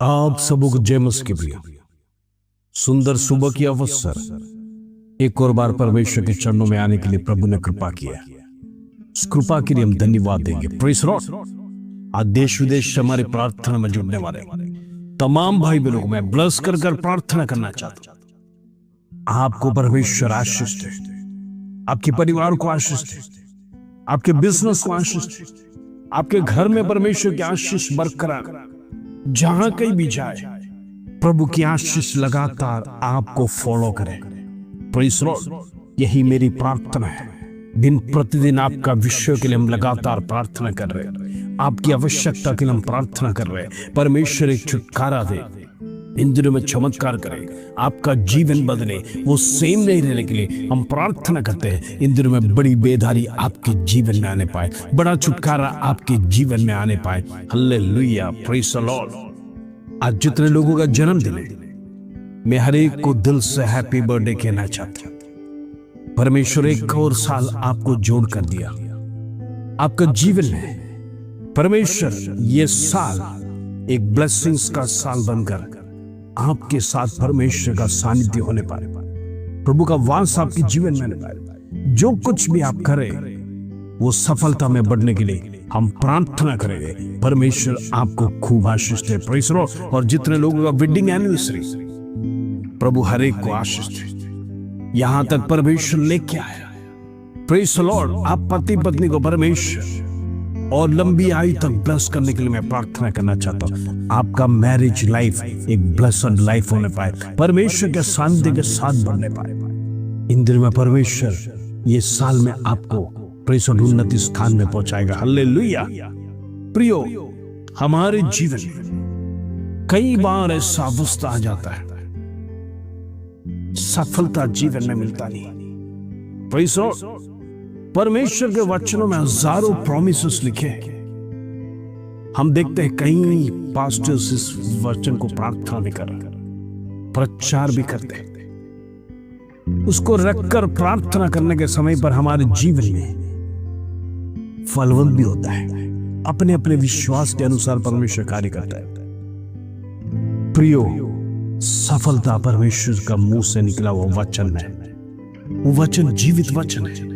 आप सबों को जय मसीह की प्रिय सुंदर सुबह की अवसर एक और बार परमेश्वर के चरणों में आने के लिए प्रभु ने कृपा किया। उस कृपा के लिए हम धन्यवाद देंगे। Praise Lord. आज देश विदेश से हमारी प्रार्थना में जुड़ने वाले तमाम भाई बहनों को मैं ब्लेस कर प्रार्थना करना चाहता हूं। आपको परमेश्वर आशीष दे, आपके परिवार को आशीष दे, आपके बिजनेस को आशीष दे, आपके घर में परमेश्वर की आशीष बरकरार, जहां कहीं भी जाए प्रभु की आशीष लगातार आपको फॉलो करे। Praise Lord. यही मेरी प्रार्थना है। दिन प्रतिदिन आपका विषय के लिए हम लगातार प्रार्थना कर रहे हैं, आपकी आवश्यकता के लिए हम प्रार्थना कर रहे हैं। परमेश्वर एक छुटकारा दे, इन दिनों में चमत्कार करे, आपका जीवन बदले, वो सेम नहीं रहने के लिए हम प्रार्थना करते हैं। इन दिनों में बड़ी बेदारी आपके जीवन में आने पाए, बड़ा छुटकारा आपके जीवन में आने पाए। Hallelujah, praise the Lord. आज जितने लोगों का जन्मदिन है, मैं हर एक को दिल से हैप्पी बर्थडे कहना चाहता हूं। परमेश्वर एक और साल आपको जोड़ कर दिया आपका जीवन में। परमेश्वर ये साल एक ब्लेसिंग्स का साल बनकर आपके साथ परमेश्वर का सानिध्य होने पाए, प्रभु का वास आपके जीवन में होने पाए। जो कुछ भी आप करें वो सफलता में बढ़ने के लिए हम प्रार्थना करेंगे। परमेश्वर आपको खूब आशीष दे। Praise Lord. और जितने लोगों का वेडिंग एनिवर्सरी, प्रभु हर एक को आशीष दे। यहां तक परमेश्वर लेके आया। Praise Lord. आप पति पत्नी को परमेश्वर और लंबी आयु तक ब्लेस करने के लिए मैं प्रार्थना करना चाहता हूं। आपका मैरिज लाइफ एक ब्लेस्ड लाइफ होने पाए, परमेश्वर के सानिध्य के साथ बढ़ने पाए। इन दिनों में परमेश्वर ये साल में आपको प्रेषण उन्नति स्थान में पहुंचाएगा। हालेलुया। प्रियो, हमारे जीवन में कई बार ऐसा अवस्था आ जाता है, सफलता जीवन में मिलता नहीं। Praise Lord. परमेश्वर के वचनों में हजारों प्रॉमिसेस लिखे हैं। हम देखते हैं कई पास्टर्स इस वचन को प्रार्थना भी कर रहे, प्रचार भी करते हैं। उसको रखकर प्रार्थना करने के समय पर हमारे जीवन में फलवंत भी होता है। अपने अपने विश्वास के अनुसार परमेश्वर कार्य करता है। प्रियो, सफलता परमेश्वर का मुंह से निकला हुआ वचन है। वो वचन जीवित वचन है।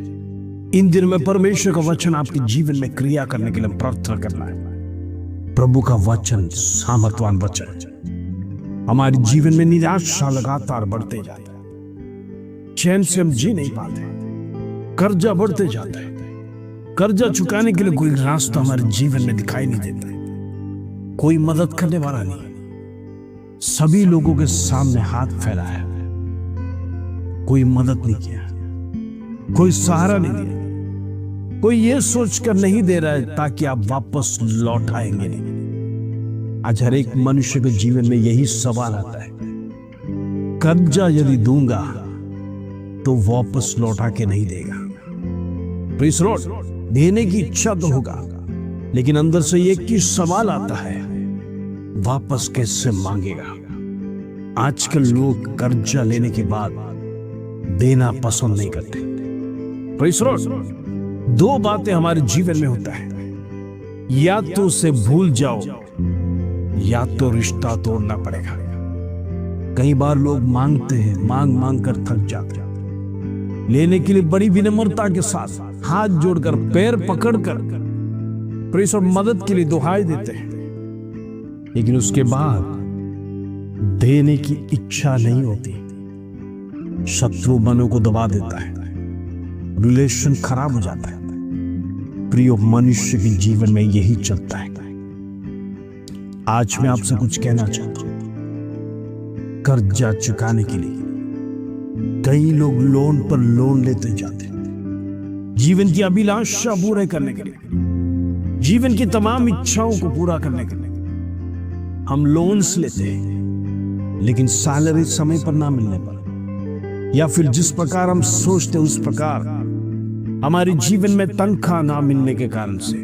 इन दिनों में परमेश्वर का वचन आपके जीवन में क्रिया करने के लिए प्रार्थना करना है। प्रभु का वचन सामर्थवान वचन है। हमारे जीवन में निराशा लगातार बढ़ते जाता है, चैन से हम जी नहीं पाते, कर्जा बढ़ते जाता है। कर्जा चुकाने के लिए कोई रास्ता हमारे जीवन में दिखाई नहीं देता है, कोई मदद करने वाला नहीं। सभी लोगों के सामने हाथ फैलाया, कोई मदद नहीं किया, कोई सहारा नहीं दिया, कोई ये सोचकर नहीं दे रहा है ताकि आप वापस लौट आएंगे नहीं। आज हर एक मनुष्य के जीवन में यही सवाल आता है, कर्जा यदि दूंगा तो वापस लौटा के नहीं देगा। Praise Lord. देने की इच्छा तो होगा, लेकिन अंदर से एक ही सवाल आता है, वापस कैसे मांगेगा। आजकल लोग कर्जा लेने के बाद देना पसंद नहीं करते। Praise Lord. दो बातें हमारे जीवन में होता है, या तो उसे भूल जाओ या तो रिश्ता तोड़ना पड़ेगा। कई बार लोग मांगते हैं, मांग मांग कर थक जाते हैं। लेने के लिए बड़ी विनम्रता के साथ हाथ जोड़कर, पैर पकड़कर प्रेज़ लॉर्ड मदद के लिए दुहाई देते हैं, लेकिन उसके बाद देने की इच्छा नहीं होती। शत्रु मनों को दबा देता है, रिलेशन खराब हो जाता है। प्रियो, मनुष्य के जीवन में यही चलता है। आज मैं आपसे कुछ कहना चाहता हूं। कर्जा चुकाने के लिए कई लोग लोन पर लोन लेते जाते हैं, जीवन की अभिलाषा पूरे करने के लिए, जीवन की तमाम इच्छाओं को पूरा करने के लिए हम लोन्स लेते हैं, लेकिन सैलरी समय पर ना मिलने पर, या फिर जिस प्रकार हम सोचते उस प्रकार हमारे जीवन में तनख्वाह ना मिलने के कारण से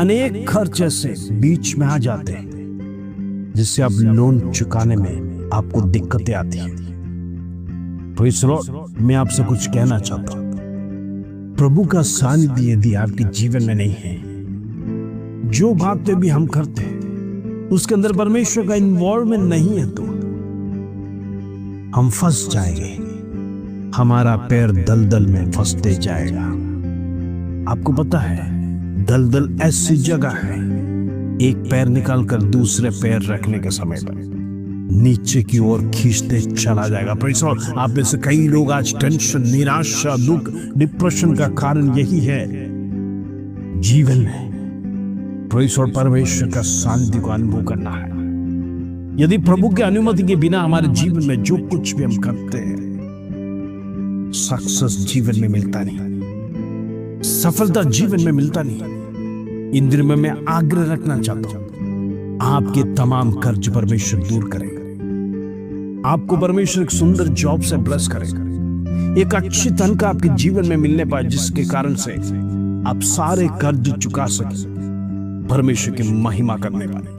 अनेक खर्च ऐसे बीच में आ जाते हैं, जिससे अब लोन चुकाने में आपको दिक्कतें आती हैं। Praise Lord. मैं आपसे कुछ कहना चाहता हूं। प्रभु का सानिध्य यदि आपके जीवन में नहीं है, जो बातें भी हम करते हैं उसके अंदर परमेश्वर का इन्वॉल्वमेंट नहीं है तो हम फंस जाएंगे, हमारा पैर दलदल में फंसते जाएगा। आपको पता है दलदल ऐसी जगह है, एक पैर निकालकर दूसरे पैर रखने के समय पर नीचे की ओर खींचते चला जाएगा। Praise the Lord. आप में से कई लोग आज टेंशन, निराशा, दुख, डिप्रेशन का कारण यही है। जीवन में प्रेज़ द लॉर्ड परमेश्वर का सानिध्य को अनुभव करना है। यदि प्रभु की अनुमति के बिना हमारे जीवन में जो कुछ भी हम करते हैं, सक्सेस जीवन में मिलता नहीं, सफलता जीवन में मिलता नहीं। इन दिनों में मैं आग्रह रखना चाहता हूं, आपके तमाम कर्ज परमेश्वर दूर करेगा। आपको परमेश्वर एक सुंदर जॉब से ब्लेस करेगा, एक अच्छी तनख्वाह आपके जीवन में मिलने पाए, जिसके कारण से आप सारे कर्ज चुका सके। परमेश्वर की महिमा करने वाले,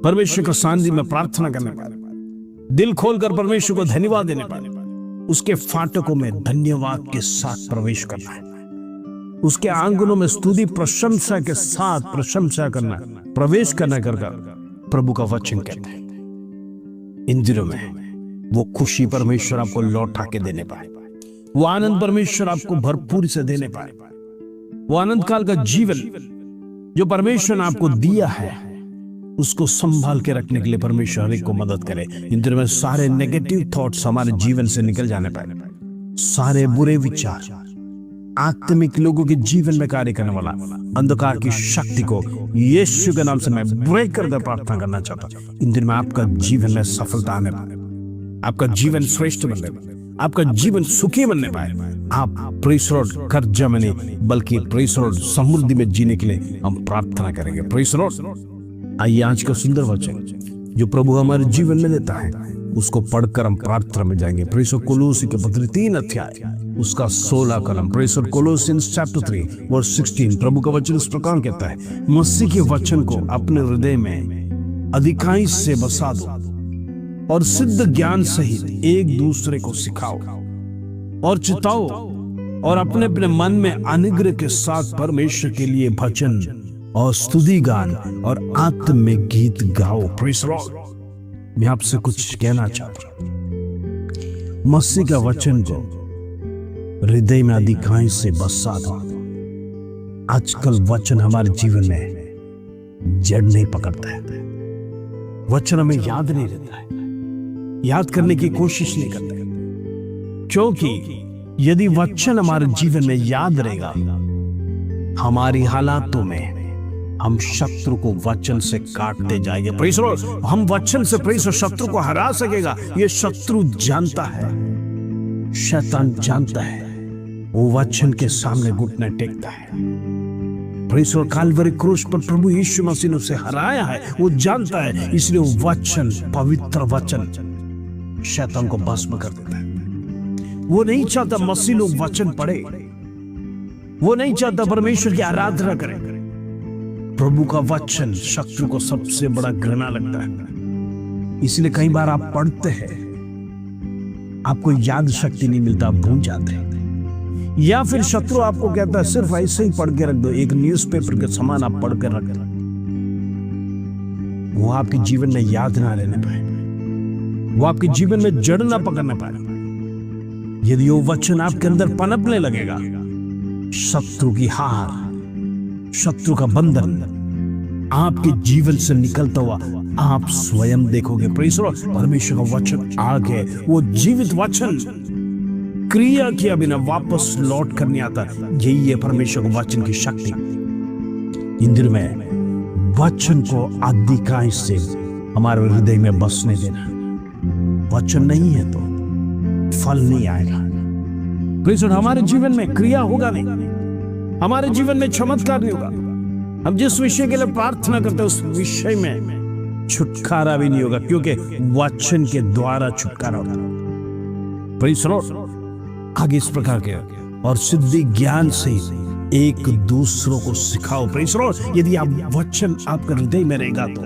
परमेश्वर का सानिध्य में प्रार्थना करने वाले, दिल खोलकर परमेश्वर को धन्यवाद देने वाले, उसके फाटकों में धन्यवाद के साथ प्रवेश करना है, उसके आंगनों में स्तुति प्रशंसा के साथ प्रशंसा करना, प्रवेश करना कर प्रभु का वचन कहते हैं। इन दिनों में वो खुशी परमेश्वर आपको लौटा के देने पाए, वो आनंद परमेश्वर आपको भरपूर से देने पाए, वो आनंद काल का जीवन जो परमेश्वर ने आपको दिया है उसको संभाल के रखने के लिए परमेश्वर हर एक को मदद करे। इन दिनों में सारे नेगेटिव थॉट्स हमारे जीवन से निकल जाने पाए, सारे बुरे विचार, आत्मिक लोगों के जीवन में कार्य करने वाला अंधकार की शक्ति को यीशु के नाम से मैं ब्रेक कर प्रार्थना करना चाहता हूं। इन दिन में आपका जीवन में सफलता आने पाए, आपका जीवन श्रेष्ठ बनने पाए, आपका जीवन सुखी बनने पाए। आप प्रेज़ द लॉर्ड कर्जा में नहीं बल्कि प्रेज़ द लॉर्ड समृद्धि में जीने के लिए हम प्रार्थना करेंगे। Praise the Lord. आइए आज का सुंदर वचन जो प्रभु हमारे जीवन में देता है उसको पढ़कर हम प्रार्थना में जाएंगे। Praise the Lord. कोलोसी के पत्र 3 अध्याय उसका 16 कलम। Praise the lord. Colossians chapter 3 verse 16। प्रभु का वचन इस प्रकार कहता है, मसीह के वचन को अपने हृदय में अधिकाई से बसा दो और सिद्ध ज्ञान सहित एक दूसरे को सिखाओ और चिताओ और अपने अपने मन में अनुग्रह के साथ परमेश्वर के लिए भजन और स्तुति गान और आत्मिक गीत गाओ। Praise the Lord. मैं आपसे कुछ कहना चाहता हूं, मसीह का वचन को हृदय में अधिकाई से बसा दो। आजकल वचन हमारे जीवन में जड़ नहीं पकड़ता है, वचन हमें याद नहीं रहता है, याद करने की कोशिश नहीं करते, क्योंकि यदि वचन हमारे जीवन में याद रहेगा, हमारी हालातों में हम शत्रु को वचन से काटते जाएंगे। Praise the Lord. हम वचन से प्रेज़ द शत्रु को हरा सकेगा। ये शत्रु जानता है, शैतान जानता है, वो वचन के सामने घुटने टेकता है। Praise the Lord. काल्वरी क्रूस पर प्रभु यीशु मसीह ने उसे हराया है, वो जानता है, इसलिए वो वचन, पवित्र वचन शैतान को भस्म कर देता है। वो नहीं चाहता मसीह लोग वचन पढ़े, वो नहीं चाहता परमेश्वर की आराधना करें। प्रभु का वचन शत्रु को सबसे बड़ा घृणा लगता है, इसलिए कई बार आप पढ़ते हैं, आपको याद शक्ति नहीं मिलता, आप भूल जाते हैं, या फिर शत्रु आपको कहता है सिर्फ ऐसे ही पढ़ के रख दो, एक न्यूज़पेपर के समान आप पढ़ के रख दो, वो आपके जीवन में याद ना रहने पाए, वो आपके जीवन में जड़ ना पकड़ने पाए। यदि वो वचन आपके अंदर पनपने लगेगा, शत्रु की हार, शत्रु का बंधन आपके जीवन से निकलता हुआ आप स्वयं देखोगे। Praise the Lord. परमेश्वर का वचन आग है, वो जीवित वचन, क्रिया किया बिना वापस लौट कर नहीं आता। यही है परमेश्वर के वचन की शक्ति। इन दिनों में वचन को अधिकाई से हमारे हृदय में बसने देना। वचन नहीं है तो फल नहीं आएगा। Praise the Lord. हमारे जीवन में क्रिया होगा नहीं, हमारे जीवन में चमत्कार नहीं होगा। हम जिस विषय के लिए प्रार्थना करते हैं उस विषय में छुटकारा भी नहीं होगा, क्योंकि वचन के द्वारा छुटकारा होगा। Praise the Lord. आगे इस प्रकार के और सिद्धि ज्ञान से एक दूसरों को सिखाओ। Praise the Lord. यदि आप वचन आपके हृदय में रहेगा तो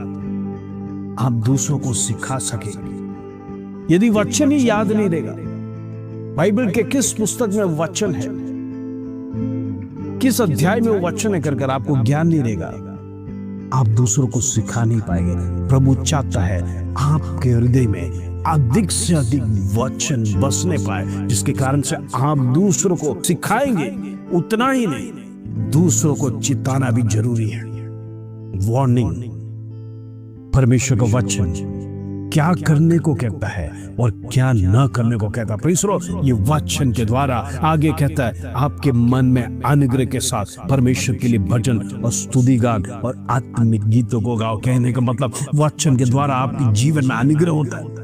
आप दूसरों को सिखा सकेंगे। यदि वचन ही याद नहीं रहेगा, बाइबल के किस पुस्तक में वचन है, किस अध्याय में वो वचन है कर आपको ज्ञान नहीं रहेगा, आप दूसरों को सिखा नहीं पाएंगे। प्रभु चाहता है आपके हृदय में अधिक से अधिक वचन बसने पाए, जिसके कारण से आप दूसरों को सिखाएंगे। उतना ही नहीं, दूसरों को चिताना भी जरूरी है। वार्निंग, परमेश्वर का वचन क्या करने को कहता है और क्या न करने को कहता है। प्रेज़ द लॉर्ड, ये वचन के द्वारा आगे कहता है आपके मन में अनुग्रह के साथ परमेश्वर के लिए भजन और स्तुति गान और आत्मिक गीतों को गाओ। कहने का मतलब वचन के द्वारा आपके जीवन में अनुग्रह होता है।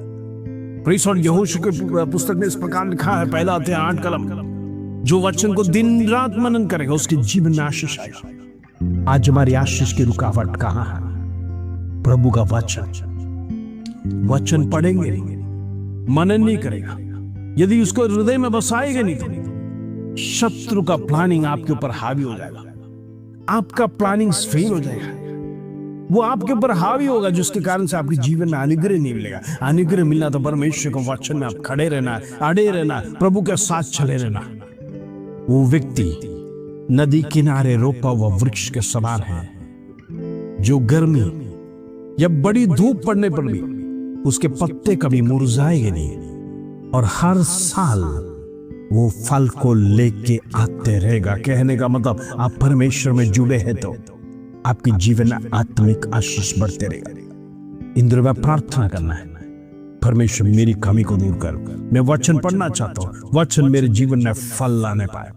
प्रेज़ द लॉर्ड, यहोशू की पुस्तक में इस प्रकार लिखा है, पहला अध्याय 8 कलम, जो वचन को दिन रात मनन करेगा उसके जीवन में आशीष आएगा। आज हमारी आशीष की रुकावट कहाँ है? प्रभु का वचन। वचन पढ़ेंगे नहीं, मनन नहीं करेगा, यदि उसको हृदय में बसाएगा नहीं तो शत्रु का प्लानिंग आपके ऊपर हावी हो जाएगा। आपका प्लानिंग फेल हो जाएगा, वो आपके ऊपर हावी होगा, जिसके कारण से आपके जीवन में अनुग्रह नहीं मिलेगा। अनुग्रह मिलना तो परमेश्वर के वचन में आप खड़े रहना, अड़े रहना, प्रभु के साथ चले रहना। वो व्यक्ति नदी किनारे रोपा हुआ वृक्ष के समान है, जो गर्मी या बड़ी धूप पड़ने पर भी उसके पत्ते कभी मुरझाएंगे नहीं और हर साल वो फल को लेके आते रहेगा। कहने का मतलब आप परमेश्वर में जुड़े हैं तो आपके जीवन में आत्मिक आशीष बढ़ते रहेगा। इन दिनों में प्रार्थना करना है, परमेश्वर मेरी कमी को दूर कर, मैं वचन पढ़ना चाहता हूँ, वचन मेरे जीवन में फल लाने पाए।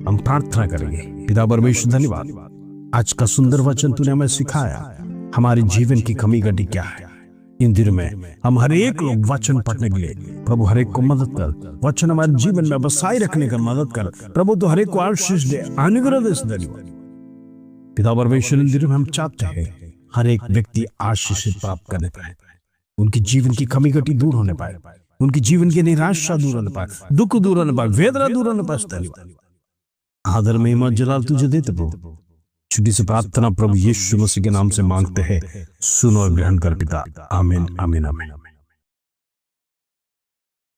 हम प्रार्थना करेंगे। पिता परमेश्वर, धन्यवाद, आज का सुंदर वचन तूने हमें सिखाया। हमारे जीवन की कमी घटी क्या है? इन दिनों में हम हर एक लोग वचन पढ़ने के लिए, प्रभु हर एक को मदद कर, वचन हमारे जीवन में बसाए रखने का मदद कर। प्रभु तो हर एक को आशीष दे, अनुग्रह दे। धन्यवाद पिता परमेश्वर, इन दिनों में हम चाहते हैं हर एक व्यक्ति आशीष प्राप्त करने पाए, उनकी जीवन की कमी घटी दूर होने पाए, उनकी जीवन की निराशा दूर होने पाए, दुख दूर होने पाए, वेदना दूर होने पाए। धन्यवाद, आदर में हिम्मत जलाल तुझे देते प्रभु। छोटी सी प्रार्थना प्रभु यीशु मसीह के नाम से मांगते हैं, सुनो और ग्रहण कर पिता। आमीन, आमीन, आमीन।